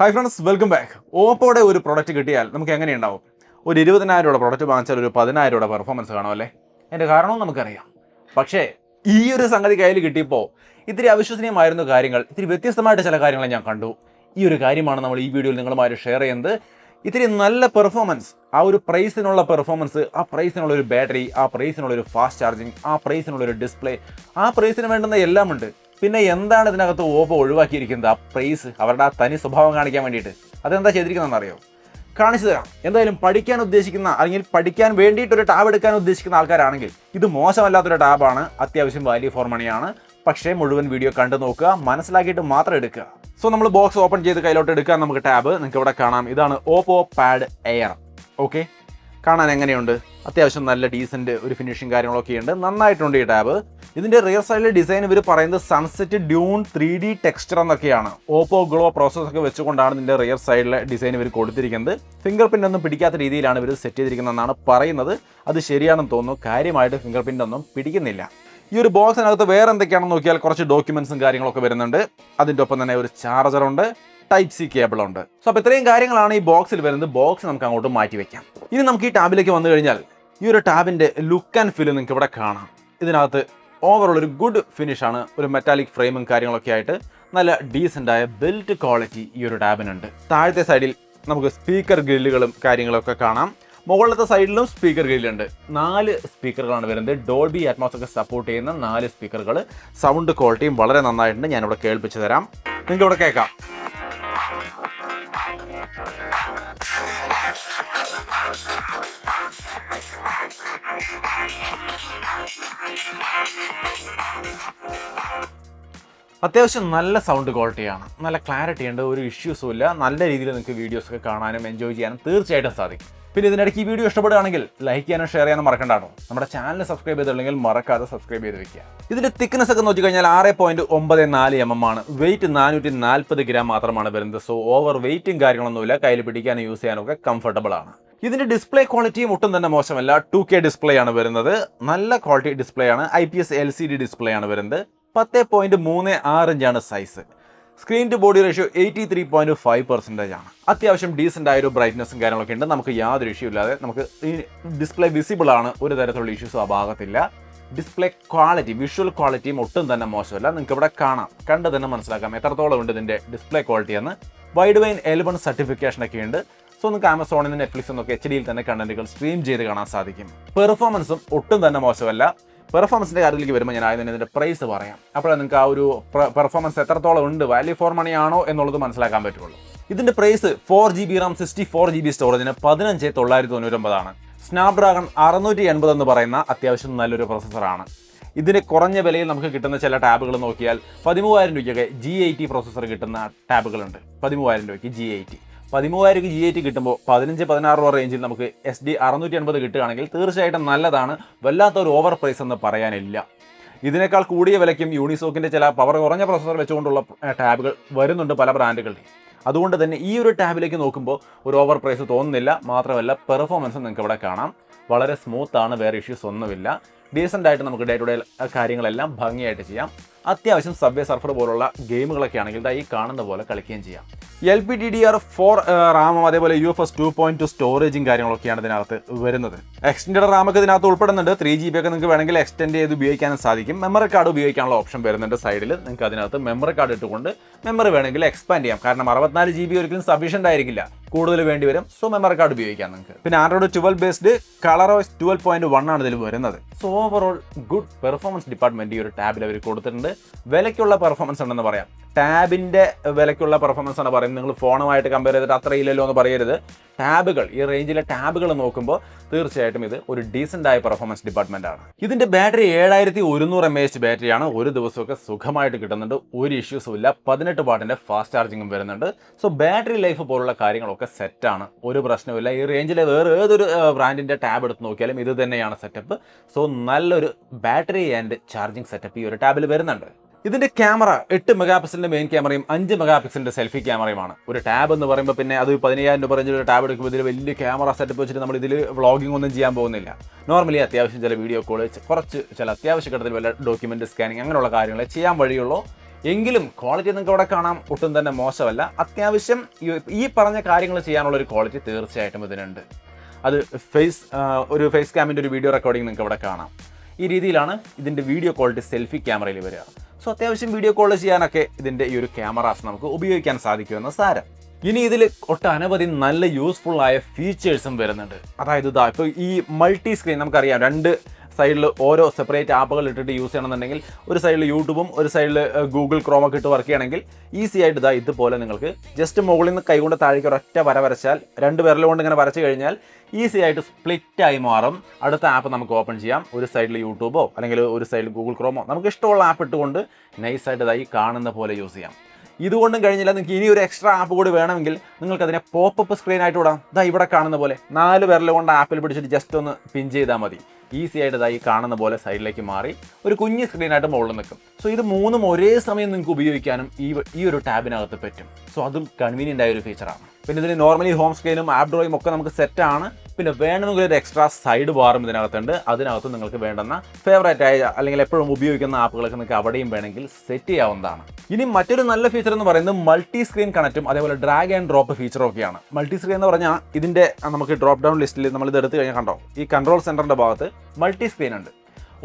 Hi friends, welcome back. OPPOയുടെ ഒരു product കിട്ടിയാൽ നമുക്ക് എങ്ങനെയുണ്ടാവും? ഒരു 20,000 രൂപ പ്രൊഡക്റ്റ് വാങ്ങിച്ചാൽ ഒരു 10,000 രൂപ പെർഫോമൻസ് കാണുമല്ലേ? അതിൻ്റെ കാരണവും നമുക്കറിയാം. പക്ഷേ ഈ ഒരു സംഗതി കയ്യിൽ കിട്ടിയപ്പോൾ ഇത്തിരി അവിശ്വസനീയമായിരുന്ന കാര്യങ്ങൾ, ഇത്തിരി വ്യത്യസ്തമായിട്ട് ചില കാര്യങ്ങൾ ഞാൻ കണ്ടു. ഈ ഒരു കാര്യമാണ് നമ്മൾ ഈ വീഡിയോയിൽ നിങ്ങളുമായി ഷെയർ ചെയ്യുന്നത്. ഇത്തിരി നല്ല പെർഫോമൻസ്, ആ ഒരു പ്രൈസിനുള്ള പെർഫോമൻസ്, ആ പ്രൈസിനുള്ള ഒരു ബാറ്ററി, ആ പ്രൈസിനുള്ള ഒരു ഫാസ്റ്റ് ചാർജിങ്, ആ പ്രൈസിനുള്ള ഒരു ഡിസ്പ്ലേ, ആ പ്രൈസിന് വേണ്ടുന്ന എല്ലാം ഉണ്ട്. പിന്നെ എന്താണ് ഇതിനകത്ത് ഓപ്പോ ഒഴിവാക്കിയിരിക്കുന്നത്? ആ പ്രൈസ്, അവരുടെ ആ തനി സ്വഭാവം കാണിക്കാൻ വേണ്ടിയിട്ട്. അതെന്താ ചെയ്തിരിക്കുന്നതെന്ന് അറിയോ? കാണിച്ചു തരാം. എന്തായാലും പഠിക്കാൻ ഉദ്ദേശിക്കുന്ന അല്ലെങ്കിൽ പഠിക്കാൻ വേണ്ടിയിട്ടൊരു ടാബ് എടുക്കാൻ ഉദ്ദേശിക്കുന്ന ആൾക്കാരാണെങ്കിൽ ഇത് മോശമല്ലാത്തൊരു ടാബാണ്. അത്യാവശ്യം വാല്യൂ ഫോർ മണിയാണ്. പക്ഷേ മുഴുവൻ വീഡിയോ കണ്ടു നോക്കുക, മനസ്സിലാക്കിയിട്ട് മാത്രം എടുക്കുക. സോ നമ്മൾ ബോക്സ് ഓപ്പൺ ചെയ്ത് കയ്യിലോട്ട് എടുക്കാൻ നമുക്ക് ടാബ് നിങ്ങൾക്ക് ഇവിടെ കാണാം. ഇതാണ് OPPO Pad Air. ഓക്കെ, കാണാൻ എങ്ങനെയുണ്ട്? അത്യാവശ്യം നല്ല ഡീസൻറ്റ് ഒരു ഫിനിഷിങ് കാര്യങ്ങളൊക്കെ ഉണ്ട്. നന്നായിട്ടുണ്ട് ഈ ടാബ്. ഇതിൻ്റെ റിയർ സൈഡിലെ ഡിസൈൻ ഇവർ പറയുന്നത് സൺസെറ്റ് ഡ്യൂൺ 3D ടെക്സ്ചർ എന്നൊക്കെയാണ്. ഓപ്പോ ഗ്ലോ പ്രോസസ്സൊക്കെ വെച്ചുകൊണ്ടാണ് ഇതിൻ്റെ റിയർ സൈഡിലെ ഡിസൈൻ ഇവർ കൊടുത്തിരിക്കുന്നത്. ഫിംഗർ പ്രിൻ്റ് ഒന്നും പിടിക്കാത്ത രീതിയിലാണ് ഇവർ സെറ്റ് ചെയ്തിരിക്കുന്നതെന്നാണ് പറയുന്നത്. അത് ശരിയാണെന്ന് തോന്നുന്നു. കാര്യമായിട്ട് ഫിംഗർ പ്രിൻ്റ് ഒന്നും പിടിക്കുന്നില്ല. ഈ ഒരു ബോക്സിനകത്ത് വേറെ എന്തൊക്കെയാണെന്ന് നോക്കിയാൽ കുറച്ച് ഡോക്യുമെൻസും കാര്യങ്ങളൊക്കെ വരുന്നുണ്ട്. അതിൻ്റെ ഒപ്പം തന്നെ ഒരു ചാർജറുണ്ട്, ടൈപ്പ് സി കേബിളുണ്ട്. സോ അപ്പോൾ ഇത്രയും കാര്യങ്ങളാണ് ഈ ബോക്സിൽ വരുന്നത്. ബോക്സ് നമുക്ക് അങ്ങോട്ട് മാറ്റി വെക്കാം. ഇനി നമുക്ക് ഈ ടാബിലേക്ക് വന്നു കഴിഞ്ഞാൽ ഈ ഒരു ടാബിൻ്റെ ലുക്ക് ആൻഡ് ഫീൽ നിങ്ങൾക്ക് ഇവിടെ കാണാം. ഇതിനകത്ത് ഓവറോൾ ഒരു ഗുഡ് ഫിനിഷാണ്. ഒരു മെറ്റാലിക് ഫ്രെയിമും കാര്യങ്ങളൊക്കെ ആയിട്ട് നല്ല ഡീസൻ്റായ ബിൽറ്റ് ക്വാളിറ്റി ഈ ഒരു ടാബിനുണ്ട്. താഴത്തെ സൈഡിൽ നമുക്ക് സ്പീക്കർ ഗ്രില്ലുകളും കാര്യങ്ങളൊക്കെ കാണാം. മുകളിലത്തെ സൈഡിലും സ്പീക്കർ ഗ്രില്ലുണ്ട്. 4 സ്പീക്കറുകളാണ് വരുന്നത്. ഡോൾബി ആറ്റ്മോസ് ഒക്കെ സപ്പോർട്ട് ചെയ്യുന്ന 4 സ്പീക്കറുകൾ. സൗണ്ട് ക്വാളിറ്റിയും വളരെ നന്നായിട്ടുണ്ട്. ഞാനിവിടെ കേൾപ്പിച്ച് തരാം, നിങ്ങൾക്ക് ഇവിടെ കേൾക്കാം. അത്യാവശ്യം നല്ല സൗണ്ട് ക്വാളിറ്റിയാണ്, നല്ല ക്ലാരിറ്റി ഉണ്ട്, ഒരു ഇഷ്യൂസും ഇല്ല. നല്ല രീതിയിൽ നിങ്ങൾക്ക് വീഡിയോസൊക്കെ കാണാനും എൻജോയ് ചെയ്യാനും തീർച്ചയായിട്ടും സാധിക്കും. പിന്നെ ഇതിനിടയ്ക്ക് ഈ വീഡിയോ ഇഷ്ടപ്പെടുകയാണെങ്കിൽ ലൈക്ക് ചെയ്യാനും ഷെയർ ചെയ്യാനും മറക്കണ്ടാട്ടോ. നമ്മുടെ ചാനൽ സബ്സ്ക്രൈബ് ചെയ്തില്ലെങ്കിൽ മറക്കാതെ സബ്സ്ക്രൈബ് ചെയ്ത് വെക്കുക. ഇതിൻ്റെ തിക്നെസ് ഒക്കെ നോക്കി കഴിഞ്ഞാൽ 6.94 mm ആണ്. വെയിറ്റ് 440 ഗ്രാം മാത്രമാണ് വരുന്നത്. സോ ഓവർ വെയിറ്റും കാര്യങ്ങളൊന്നുമില്ല. കയ്യിൽ പിടിക്കാനും യൂസ് ചെയ്യാനും ഒക്കെ കംഫർട്ടബിൾ ആണ്. ഇതിൻ്റെ ഡിസ്പ്ലേ ക്വാളിറ്റിയും ഒട്ടും തന്നെ മോശമല്ല. 2K ഡിസ്പ്ലേ ആണ് വരുന്നത്. നല്ല ക്വാളിറ്റി ഡിസ്പ്ലേ ആണ്. IPS LCD ഡിസ്പ്ലേ ആണ് വരുന്നത്. 10.36 ഇഞ്ചാണ് size. Screen to body ratio 83.5% ആണ്. അത്യാവശ്യം ഡീസൻ്റ് ആയൊരു ബ്രൈറ്റ്നസ്സും കാര്യങ്ങളൊക്കെ ഉണ്ട്. നമുക്ക് യാതൊരു ഇഷ്യൂ ഇല്ലാതെ നമുക്ക് ഈ ഡിസ്പ്ലേ വിസിബിൾ ആണ്. ഒരു തരത്തിലുള്ള ഇഷ്യൂസും ആ ഭാഗത്തില്ല. ഡിസ്പ്ലേ ക്വാളിറ്റി, വിഷ്വൽ ക്വാളിറ്റിയും ഒട്ടും തന്നെ മോശമല്ല. നിങ്ങൾക്ക് ഇവിടെ കാണാം, കണ്ട് തന്നെ മനസ്സിലാക്കാം എത്രത്തോളം ഉണ്ട് ഇതിൻ്റെ ഡിസ്പ്ലേ ക്വാളിറ്റി എന്ന്. Widvine L1 സർട്ടിഫിക്കേഷനൊക്കെ ഉണ്ട്. സോ നിങ്ങൾക്ക് ആമസോണിൽ നിന്ന് നെറ്റ്ഫ്ലിക്സിൽ നിന്നൊക്കെ HD തന്നെ കണ്ടന്റുകൾ സ്ട്രീം ചെയ്ത് കാണാൻ സാധിക്കും. പെർഫോമൻസും ഒട്ടും തന്നെ മോശമല്ല. പെർഫോമൻസിൻ്റെ കാര്യത്തിലേക്ക് വരുമ്പോൾ ഞാൻ ആദ്യം തന്നെ ഇതിൻ്റെ പ്രൈസ് പറയാം. അപ്പോഴാണ് നിങ്ങൾക്ക് ആ ഒരു പെർഫോമൻസ് എത്രത്തോളം ഉണ്ട്, വാല്യൂ ഫോർ മണി ആണോ എന്നുള്ളത് മനസ്സിലാക്കാൻ പറ്റുള്ളൂ. ഇതിൻ്റെ പ്രൈസ് 4GB RAM 64GB സ്റ്റോറേജിന് 15,999 ആണ്. സ്നാപ്ഡ്രാഗൺ 680 എന്ന് പറയുന്ന അത്യാവശ്യം നല്ലൊരു പ്രൊസസ്സറാണ്. ഇതിന് കുറഞ്ഞ വിലയിൽ നമുക്ക് കിട്ടുന്ന ചില ടാബുകൾ നോക്കിയാൽ 13,000 രൂപയ്ക്കൊക്കെ G80 പ്രൊസസ്സർ കിട്ടുന്ന ടാബുകളുണ്ട്. 13,000 രൂപയ്ക്ക് G80. 13,000 രൂപയ്ക്ക് G80 കിട്ടുമ്പോൾ 15-16 രൂപ റേഞ്ചിൽ നമുക്ക് SD 680 കിട്ടുകയാണെങ്കിൽ തീർച്ചയായിട്ടും നല്ലതാണ്. വല്ലാത്തൊരു ഓവർ പ്രൈസ് എന്ന് പറയാനില്ല. ഇതിനേക്കാൾ കൂടിയ വിലയ്ക്കും യൂണിസോക്കിൻ്റെ ചില പവർ കുറഞ്ഞ പ്രൊസസ്സർ വെച്ചുകൊണ്ടുള്ള ടാബുകൾ വരുന്നുണ്ട് പല ബ്രാൻഡുകളുടെയും. അതുകൊണ്ട് തന്നെ ഈ ഒരു ടാബിലേക്ക് നോക്കുമ്പോൾ ഒരു ഓവർ പ്രൈസ് തോന്നുന്നില്ല. മാത്രമല്ല പെർഫോമൻസ് നിങ്ങൾക്ക് ഇവിടെ കാണാം. വളരെ സ്മൂത്താണ്, വേറെ ഇഷ്യൂസ് ഒന്നുമില്ല. ഡീസൻ്റ് ആയിട്ട് നമുക്ക് ഡേ ടു ഡേ കാര്യങ്ങളെല്ലാം ഭംഗിയായിട്ട് ചെയ്യാം. അത്യാവശ്യം സബ്വേ സർഫർ പോലുള്ള ഗെയിമുകളൊക്കെ ആണെങ്കിൽ ഈ കാണുന്ന പോലെ കളിക്കുകയും ചെയ്യാം. LPDDR4 റാമും അതേപോലെ UFS 2.2 സ്റ്റോറേജും കാര്യങ്ങളൊക്കെയാണ് ഇതിനകത്ത് വരുന്നത്. എക്സ്റ്റൻഡ് റാമൊക്കെ ഇതിനകത്ത് ഉൾപ്പെടുന്നുണ്ട്. 3GB ഒക്കെ നിങ്ങൾക്ക് വേണമെങ്കിൽ എക്സ്റ്റെൻഡ് ചെയ്ത് ഉപയോഗിക്കാനും സാധിക്കും. മെമ്മറി കാർഡ് ഉപയോഗിക്കാനുള്ള ഓപ്ഷൻ വരുന്നുണ്ട് സൈഡിൽ. നിങ്ങൾക്ക് അതിനകത്ത് മെമ്മറി കാർഡ് ഇട്ടുകൊണ്ട് മെമ്മറി വേണമെങ്കിൽ എക്സ്പാൻഡ് ചെയ്യാം. കാരണം 64GB ഒരിക്കലും സഫീഷ്യൻ്റ് ആയിരിക്കില്ല, കൂടുതൽ വേണ്ടി വരും. സോ മെമ്മറി കാർഡ് ഉപയോഗിക്കാം നിങ്ങൾക്ക്. പിന്നെ Android 12 ബേസ്ഡ് ColorOS 12.1 ആണ് ഇതിൽ വരുന്നത്. So overall good performance department ഈ ഒരു ടാബിൽ അവർ കൊടുത്തിട്ടുണ്ട്. വിലയ്ക്കുള്ള പെർഫോമൻസ് ഉണ്ടെന്ന് പറയാം. ടാബിൻ്റെ വിലയ്ക്കുള്ള പെർഫോമൻസ് ആണ് പറയുന്നത്. നിങ്ങൾ ഫോണുമായിട്ട് കമ്പയർ ചെയ്തിട്ട് അത്രയില്ലല്ലോ എന്ന് പറയരുത്. ടാബുകൾ, ഈ റേഞ്ചിലെ ടാബുകൾ നോക്കുമ്പോൾ തീർച്ചയായിട്ടും ഇത് ഒരു ഡീസൻ്റ് ആയ പെർഫോമൻസ് ഡിപ്പാർട്ട്മെന്റ് ആണ്. ഇതിൻ്റെ ബാറ്ററി 7100 mAh ബാറ്ററിയാണ്. ഒരു ദിവസമൊക്കെ സുഖമായിട്ട് കിട്ടുന്നുണ്ട്, ഒരു ഇഷ്യൂസും ഇല്ല. 18 വാട്ടിൻ്റെ ഫാസ്റ്റ് ചാർജിങ്ങും വരുന്നുണ്ട്. സോ ബാറ്ററി ലൈഫ് പോലുള്ള കാര്യങ്ങളൊക്കെ സെറ്റാണ്, ഒരു പ്രശ്നമില്ല. ഈ റേഞ്ചിലെ വേറെ ഏതൊരു ബ്രാൻഡിൻ്റെ ടാബ് എടുത്ത് നോക്കിയാലും ഇത് തന്നെയാണ് സെറ്റപ്പ്. സോ നല്ലൊരു ബാറ്ററി ആൻഡ് ചാർജിങ് സെറ്റപ്പ് ഈ ഒരു ടാബിൽ വരുന്നുണ്ട്. ഇതിൻ്റെ ക്യാമറ 8 മെഗാപിക്സലിൻ്റെ മെയിൻ ക്യാമറയും 5 മെഗാപിക്സലിൻ്റെ സെൽഫി ക്യാമറയുമാണ്. ഒരു ടാബ് എന്ന് പറയുമ്പോൾ പിന്നെ അത് 15,000 രൂപ റേഞ്ചിൽ ഒരു ടാബ് എടുക്കുമ്പോൾ ഇതിൽ വലിയ ക്യാമറ സെറ്റപ്പ് വെച്ചിട്ട് നമ്മൾ ഇതിൽ വ്ളോഗിംഗ് ഒന്നും ചെയ്യാൻ പോകുന്നില്ല. നോർമലി അത്യാവശ്യം ചില വീഡിയോ കോൾ, കുറച്ച് ചില അത്യാവശ്യ ഘട്ടത്തിൽ വല്ല ഡോക്യുമെൻ്റ് സ്കാനിങ് അങ്ങനെയുള്ള കാര്യങ്ങളെ ചെയ്യാൻ വഴിയുള്ളൂ. എങ്കിലും ക്വാളിറ്റി നിങ്ങൾക്ക് ഇവിടെ കാണാം ഒട്ടും തന്നെ മോശമല്ല. അത്യാവശ്യം ഈ പറഞ്ഞ കാര്യങ്ങൾ ചെയ്യാനുള്ളൊരു ക്വാളിറ്റി തീർച്ചയായിട്ടും ഇതിനുണ്ട്. അത് ഒരു ഫേസ് ക്യാമിൻ്റെ ഒരു വീഡിയോ റെക്കോർഡിംഗ് നിങ്ങൾക്ക് ഇവിടെ കാണാം. ഈ രീതിയിലാണ് ഇതിൻ്റെ വീഡിയോ ക്വാളിറ്റി സെൽഫി ക്യാമറയിൽ വരിക. സോ അത്യാവശ്യം വീഡിയോ കോൾ ചെയ്യാനൊക്കെ ഇതിൻ്റെ ഈ ഒരു ക്യാമറാസ് നമുക്ക് ഉപയോഗിക്കാൻ സാധിക്കുമെന്ന് സാരം. ഇനി ഇതിൽ ഒട്ടനവധി നല്ല യൂസ്ഫുൾ ആയ ഫീച്ചേഴ്സും വരുന്നുണ്ട്. അതായത് ഇപ്പോൾ ഈ മൾട്ടി സ്ക്രീൻ നമുക്കറിയാം, 2 സൈഡിൽ ഓരോ സെപ്പറേറ്റ് ആപ്പുകൾ ഇട്ടിട്ട് യൂസ് ചെയ്യണമെന്നുണ്ടെങ്കിൽ ഒരു സൈഡിൽ യൂട്യൂബും ഒരു സൈഡിൽ ഗൂഗിൾ ക്രോമൊക്കെ ഇട്ട് വർക്ക് ചെയ്യണമെങ്കിൽ ഈസി ആയിട്ട് ഇതുപോലെ നിങ്ങൾക്ക് ജസ്റ്റ് മുകളിൽ നിന്ന് കൈകൊണ്ട് താഴേക്ക് ഒരൊറ്റ വര വരച്ചാൽ 2 വിരൽ കൊണ്ട് ഇങ്ങനെ വരച്ച് കഴിഞ്ഞാൽ ഈസി ആയിട്ട് സ്പ്ലിറ്റായി മാറും. അടുത്ത ആപ്പ് നമുക്ക് ഓപ്പൺ ചെയ്യാം. ഒരു സൈഡിൽ യൂട്യൂബോ അല്ലെങ്കിൽ ഒരു സൈഡിൽ ഗൂഗിൾ ക്രോമോ നമുക്ക് ഇഷ്ടമുള്ള ആപ്പ് ഇട്ടുകൊണ്ട് നൈസായിട്ട് കാണുന്ന പോലെ യൂസ് ചെയ്യാം. ഇതുകൊണ്ടും കഴിഞ്ഞില്ല, നിങ്ങൾക്ക് ഇനി ഒരു എക്സ്ട്രാ ആപ്പ് കൂടി വേണമെങ്കിൽ നിങ്ങൾക്ക് അതിനെ പോപ്പപ്പ് സ്ക്രീനായിട്ട് വിടാം. ഇവിടെ കാണുന്ന പോലെ 4 വിരൽ കൊണ്ട് ആപ്പിൽ പിടിച്ചിട്ട് ജസ്റ്റ് ഒന്ന് പിൻ ചെയ്താൽ മതി. ഈസി ആയിട്ട് ഈ കാണുന്ന പോലെ സൈഡിലേക്ക് മാറി ഒരു കുഞ്ഞ് സ്ക്രീനായിട്ട് മുകളിൽ നിൽക്കും. സോ ഇത് 3ഉം ഒരേ സമയം നിങ്ങൾക്ക് ഉപയോഗിക്കാനും ഈ ഒരു ടാബിനകത്ത് പറ്റും. സോ അതും കൺവീനിയൻ്റ് ആയ ഒരു ഫീച്ചറാണ്. പിന്നെ ഇതിന് നോർമലി ഹോം സ്ക്രീനും ആപ്പ് ഡ്രോയും ഒക്കെ നമുക്ക് സെറ്റാണ്. പിന്നെ വേണമെങ്കിൽ ഒരു എക്സ്ട്രാ സൈഡ് ബാറും ഇതിനകത്തുണ്ട്. അതിനകത്ത് നിങ്ങൾക്ക് വേണ്ടുന്ന ഫേവറേറ്റ് ആയ അല്ലെങ്കിൽ എപ്പോഴും ഉപയോഗിക്കുന്ന ആപ്പുകളൊക്കെ നിങ്ങൾക്ക് അവിടെയും വേണമെങ്കിൽ സെറ്റ് ചെയ്യാവുന്നതാണ്. ഇനി മറ്റൊരു നല്ല ഫീച്ചർ എന്ന് പറയുന്നത് മൾട്ടി സ്ക്രീൻ കണക്റ്റും അതേപോലെ ഡ്രാഗ് ആൻഡ് ഡ്രോപ്പ് ഫീച്ചറും ഒക്കെയാണ്. മൾട്ടി സ്ക്രീൻ എന്ന് പറഞ്ഞാൽ ഇതിൻ്റെ നമുക്ക് ഡ്രോപ്പ് ഡൗൺ ലിസ്റ്റിൽ നമ്മൾ ഇത് എടുത്തു കഴിഞ്ഞാൽ കണ്ടോ, ഈ കൺട്രോൾ സെൻറ്ററിൻ്റെ ഭാഗത്ത് മൾട്ടി സ്ക്രീൻ ഉണ്ട്.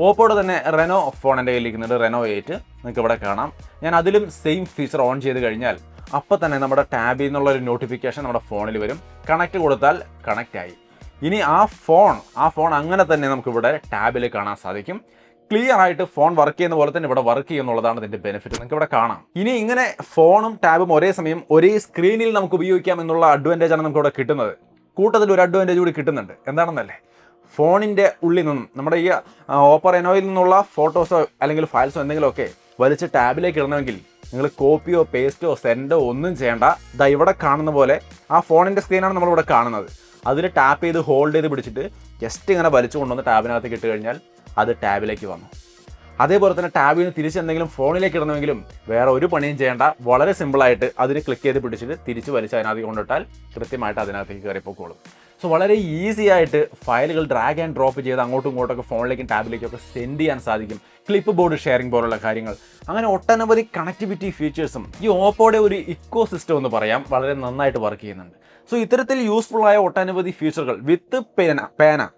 ഓപ്പോയുടെ തന്നെ റെനോ ഫോൺ എൻ്റെ കയ്യിലിരിക്കുന്നുണ്ട്, റെനോ 8 നിങ്ങൾക്ക് ഇവിടെ കാണാം. ഞാൻ അതിലും സെയിം ഫീച്ചർ ഓൺ ചെയ്ത് കഴിഞ്ഞാൽ അപ്പോൾ തന്നെ നമ്മുടെ ടാബിൽ നിന്നുള്ള ഒരു നോട്ടിഫിക്കേഷൻ നമ്മുടെ ഫോണിൽ വരും. കണക്റ്റ് കൊടുത്താൽ കണക്റ്റ് ആയി. ഇനി ആ ഫോൺ അങ്ങനെ തന്നെ നമുക്കിവിടെ ടാബിൽ കാണാൻ സാധിക്കും. ക്ലിയർ ആയിട്ട് ഫോൺ വർക്ക് ചെയ്യുന്ന പോലെ തന്നെ ഇവിടെ വർക്ക് ചെയ്യുന്നുള്ളതാണ് ഇതിൻ്റെ ബെനിഫിറ്റ്. നിങ്ങൾക്ക് ഇവിടെ കാണാം. ഇനി ഇങ്ങനെ ഫോണും ടാബും ഒരേ സമയം ഒരേ സ്ക്രീനിൽ നമുക്ക് ഉപയോഗിക്കാം എന്നുള്ള അഡ്വാൻറ്റേജ് ആണ് നമുക്ക് ഇവിടെ കിട്ടുന്നത്. കൂട്ടത്തിൽ ഒരു അഡ്വാൻറ്റേജ് കൂടി കിട്ടുന്നുണ്ട്. എന്താണെന്നല്ലേ, ഫോണിൻ്റെ ഉള്ളിൽ നിന്നും നമ്മുടെ ഈ ഓപ്പോ റെനോയിൽ നിന്നുള്ള ഫോട്ടോസോ അല്ലെങ്കിൽ ഫയൽസോ എന്തെങ്കിലുമൊക്കെ വലിച്ച് ടാബിലേക്ക് ഇടണമെങ്കിൽ നിങ്ങൾ കോപ്പിയോ പേസ്റ്റോ സെൻഡോ ഒന്നും ചെയ്യേണ്ട. ഇവിടെ കാണുന്ന പോലെ ആ ഫോണിൻ്റെ സ്ക്രീനാണ് നമ്മളിവിടെ കാണുന്നത്. അതിൽ ടാപ്പ് ചെയ്ത് ഹോൾഡ് ചെയ്ത് പിടിച്ചിട്ട് ജസ്റ്റ് ഇങ്ങനെ വലിച്ചു കൊണ്ടുവന്ന് ടാബിനകത്തേക്ക് ഇട്ട് കഴിഞ്ഞാൽ അത് ടാബിലേക്ക് വന്നു. അതേപോലെ തന്നെ ടാബിൽ നിന്ന് തിരിച്ച് എന്തെങ്കിലും ഫോണിലേക്ക് ഇടണമെങ്കിലും വേറെ ഒരു പണിയും ചെയ്യേണ്ട. വളരെ സിമ്പിളായിട്ട് അതിന് ക്ലിക്ക് ചെയ്ത് പിടിച്ചിട്ട് തിരിച്ച് വലിച്ച് അതിനകത്തേക്ക് കൊണ്ടിട്ടാൽ കൃത്യമായിട്ട് അതിനകത്തേക്ക് കയറിപ്പോക്കോളും. സോ വളരെ ഈസി ആയിട്ട് ഫയലുകൾ ഡ്രാഗ് ആൻഡ് ഡ്രോപ്പ് ചെയ്ത് അങ്ങോട്ടും ഇങ്ങോട്ടൊക്കെ ഫോണിലേക്കും ടാബിലേക്കൊക്കെ സെൻഡ് ചെയ്യാൻ സാധിക്കും. ക്ലിപ്പ് ബോർഡ് ഷെയറിംഗ് പോലുള്ള കാര്യങ്ങൾ, അങ്ങനെ ഒട്ടനവധി കണക്ടിവിറ്റി ഫീച്ചേഴ്സും ഈ ഓപ്പോയുടെ ഒരു ഇക്കോ സിസ്റ്റം എന്ന് പറയാം വളരെ നന്നായിട്ട് വർക്ക് ചെയ്യുന്നുണ്ട്. സോ ഇത്തരത്തിൽ യൂസ്ഫുൾ ആയ ഒട്ടനവധി ഫീച്ചറുകൾ വിത്ത് പേന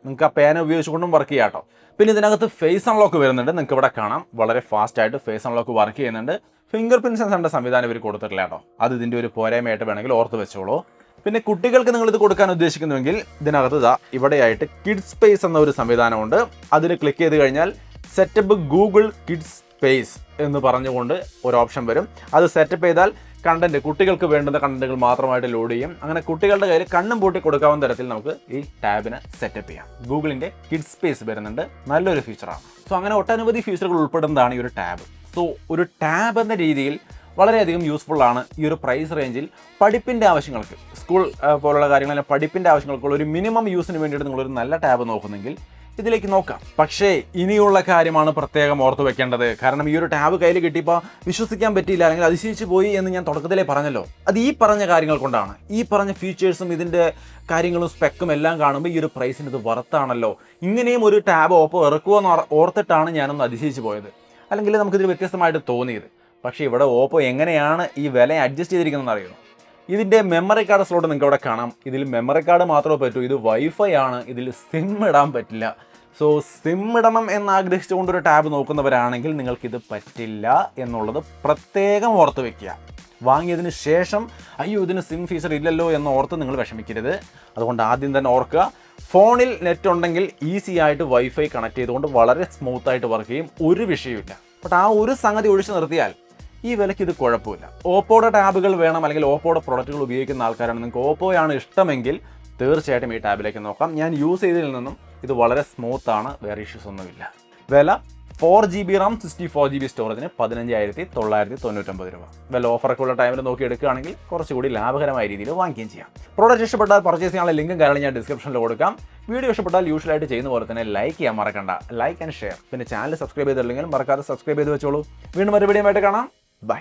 നിങ്ങൾക്ക് ആ പേന ഉപയോഗിച്ചുകൊണ്ടും വർക്ക് ചെയ്യാം കേട്ടോ. പിന്നെ ഇതിനകത്ത് ഫേസ് അൺലോക്ക് വരുന്നുണ്ട്. നിങ്ങൾക്ക് ഇവിടെ കാണാം വളരെ ഫാസ്റ്റ് ആയിട്ട് ഫേസ് അൺലോക്ക് വർക്ക് ചെയ്യുന്നുണ്ട്. ഫിംഗർ പ്രിന്റ് സെൻസറിൻ്റെ സംവിധാനം ഇവർ കൊടുത്തിട്ടില്ല കേട്ടോ. അത് ഇതിൻ്റെ ഒരു പോരായ്മയായിട്ട് വേണമെങ്കിൽ ഓർത്ത് വെച്ചോളൂ. പിന്നെ കുട്ടികൾക്ക് നിങ്ങളിത് കൊടുക്കാൻ ഉദ്ദേശിക്കുന്നുവെങ്കിൽ ഇതിനകത്ത് ഇവിടെയായിട്ട് കിഡ്സ് സ്പേസ് എന്ന ഒരു സംവിധാനമുണ്ട്. അതിൽ ക്ലിക്ക് ചെയ്ത് കഴിഞ്ഞാൽ സെറ്റപ്പ് ഗൂഗിൾ കിഡ്സ് സ്പേസ് എന്ന് പറഞ്ഞുകൊണ്ട് ഒരു ഓപ്ഷൻ വരും. അത് സെറ്റപ്പ് ചെയ്താൽ കുട്ടികൾക്ക് വേണ്ടുന്ന കണ്ടന്റുകൾ മാത്രമായിട്ട് ലോഡ് ചെയ്യും. അങ്ങനെ കുട്ടികളുടെ കയ്യിൽ കണ്ണും പൂട്ടി കൊടുക്കാവുന്ന തരത്തിൽ നമുക്ക് ഈ ടാബിനെ സെറ്റപ്പ് ചെയ്യാം. ഗൂഗിളിൻ്റെ കിഡ്സ് സ്പേസ് വരുന്നുണ്ട്, നല്ലൊരു ഫീച്ചറാണ്. സോ അങ്ങനെ ഒട്ടനവധി ഫീച്ചറുകൾ ഉൾപ്പെടുന്നതാണ് ഈ ഒരു ടാബ്. സോ ഒരു ടാബ് എന്ന രീതിയിൽ വളരെയധികം യൂസ്ഫുൾ ആണ്. ഈ ഒരു പ്രൈസ് റേഞ്ചിൽ പഠിപ്പിൻ്റെ ആവശ്യങ്ങൾക്ക്, സ്കൂൾ പോലുള്ള കാര്യങ്ങളെല്ലാം പഠിപ്പിൻ്റെ ആവശ്യങ്ങൾക്കുള്ള ഒരു മിനിമം യൂസിന് വേണ്ടിയിട്ട് നിങ്ങളൊരു നല്ല ടാബ് നോക്കുന്നെങ്കിൽ ഇതിലേക്ക് നോക്കാം. പക്ഷേ ഇനിയുള്ള കാര്യമാണ് പ്രത്യേകം ഓർത്ത് വെക്കേണ്ടത്. കാരണം ഈ ഒരു ടാബ് കയ്യിൽ കിട്ടിയപ്പോൾ വിശ്വസിക്കാൻ പറ്റിയില്ല, അല്ലെങ്കിൽ അതിശയിച്ചു പോയി എന്ന് ഞാൻ തുടക്കത്തിലേ പറഞ്ഞല്ലോ. അത് ഈ പറഞ്ഞ കാര്യങ്ങൾ കൊണ്ടാണ്. ഈ പറഞ്ഞ ഫീച്ചേഴ്സും ഇതിൻ്റെ കാര്യങ്ങളും സ്പെക്കും എല്ലാം കാണുമ്പോൾ ഈ ഒരു പ്രൈസിന് ഇത് വർത്താണ്. ഇങ്ങനെയും ഒരു ടാബ് ഓപ്പോ ഇറക്കുമെന്ന് ഓർത്തിട്ടാണ് ഞാനൊന്ന് അതിശയിച്ചു പോയത്, അല്ലെങ്കിൽ നമുക്കിതിൽ വ്യത്യസ്തമായിട്ട് തോന്നിയത്. പക്ഷേ ഇവിടെ ഓപ്പോ എങ്ങനെയാണ് ഈ വില അഡ്ജസ്റ്റ് ചെയ്തിരിക്കുന്നതെന്ന് അറിയുമോ? ഇതിൻ്റെ മെമ്മറി കാർഡ് സ്ലോട്ട് നിങ്ങൾക്ക് ഇവിടെ കാണാം. ഇതിൽ മെമ്മറി കാർഡ് മാത്രമേ പറ്റൂ. ഇത് വൈഫൈ ആണ്. ഇതിൽ സിം ഇടാൻ പറ്റില്ല. സോ സിം ഇടണം എന്നാഗ്രഹിച്ചുകൊണ്ടൊരു ടാബ് നോക്കുന്നവരാണെങ്കിൽ നിങ്ങൾക്കിത് പറ്റില്ല എന്നുള്ളത് പ്രത്യേകം ഓർത്ത് വയ്ക്കുക. വാങ്ങിയതിന് ശേഷം അയ്യോ ഇതിന് സിം ഫീച്ചർ ഇല്ലല്ലോ എന്ന് ഓർത്ത് നിങ്ങൾ വിഷമിക്കരുത്. അതുകൊണ്ട് ആദ്യം തന്നെ ഓർക്കുക, ഫോണിൽ നെറ്റ് ഉണ്ടെങ്കിൽ ഈസി ആയിട്ട് വൈഫൈ കണക്ട് ചെയ്തുകൊണ്ട് വളരെ സ്മൂത്തായിട്ട് വർക്ക് ചെയ്യും, ഒരു വിഷയമില്ല. ബട്ട് ആ ഒരു സംഗതി ഒഴിച്ചു നിർത്തിയാൽ ഈ വിലയ്ക്ക് ഇത് കുഴപ്പമില്ല. ഓപ്പോയുടെ ടാബുകൾ വേണം അല്ലെങ്കിൽ ഓപ്പോയുടെ പ്രൊഡക്റ്റുകൾ ഉപയോഗിക്കുന്ന ആൾക്കാരാണ്, നിങ്ങൾക്ക് ഓപ്പോയാണ് ഇഷ്ടമെങ്കിൽ തീർച്ചയായിട്ടും ഈ ടാബിലേക്ക് നോക്കാം. ഞാൻ യൂസ് ചെയ്തതിൽ നിന്നും ഇത് വളരെ സ്മൂത്താണ്, വേറെ ഇഷ്യൂസ് ഒന്നുമില്ല. വില 4GB RAM 64GB സ്റ്റോറേജിന് 15,999 രൂപ. വല്ല ഓഫറൊക്കെ ഉള്ള ടൈമിൽ നോക്കി എടുക്കുകയാണെങ്കിൽ കുറച്ചുകൂടി ലാഭകരമായ രീതിയിൽ വാങ്ങിക്കുകയും ചെയ്യാം. പ്രോഡക്റ്റ് ഇഷ്ടപ്പെട്ടാൽ പർച്ചേസ് ചെയ്യാനുള്ള ലിങ്കും കാര്യങ്ങളും ഞാൻ ഡിസ്ക്രിപ്ഷനിൽ കൊടുക്കാം. വീഡിയോ ഇഷ്ടപ്പെട്ടാൽ യൂഷ്വലായിട്ട് ചെയ്യുന്ന പോലെ തന്നെ ലൈക്ക് ചെയ്യാൻ മറക്കണ്ട. Like and share. പിന്നെ ചാനൽ സബ്സ്ക്രൈബ് ചെയ്തില്ലെങ്കിൽ മറക്കാതെ സബ്സ്ക്രൈബ് ചെയ്ത് വെച്ചോളൂ. വീണ്ടും ഒരു വീഡിയോ ആയിട്ട് കാണാം. ബൈ.